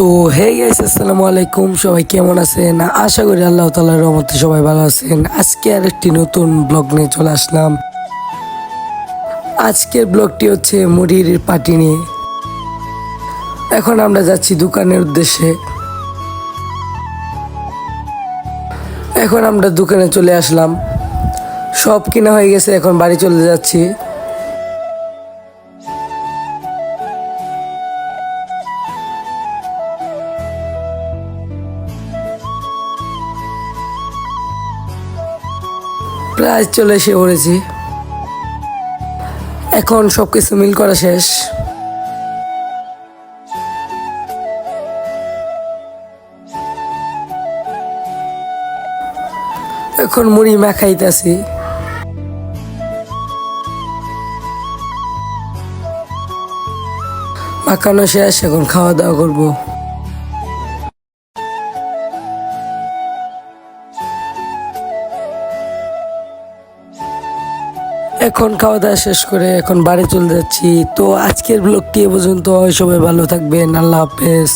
তো hey guys, আসসালামু আলাইকুম। সবাই কেমন আছেন? আশা করি আল্লাহ তাআলার রহমতে সবাই ভালো আছেন। আজকে আরেকটি নতুন ব্লগ নিয়ে চলে আসলাম। আজকের ব্লগটি হচ্ছে মুড়ির পাটি নিয়ে। এখন আমরা যাচ্ছি দোকানের উদ্দেশ্যে। এখন আমরা দোকানে চলে আসলাম, সব কিনা হয়ে গেছে, এখন বাড়ি চলে যাচ্ছি। প্রায় চলে এসে পড়েছি। এখন সবকিছু মিল করা শেষ। এখন মুড়ি মাখাইতেছি। মাখানো শেষ, এখন খাওয়া দাওয়া করবো। এখন খাওয়া দাওয়া শেষ করে এখন বাড়ি চলে যাচ্ছি। তো আজকের ব্লগটি এ পর্যন্ত। সবাই ভালো থাকবেন। আল্লাহ হাফেজ।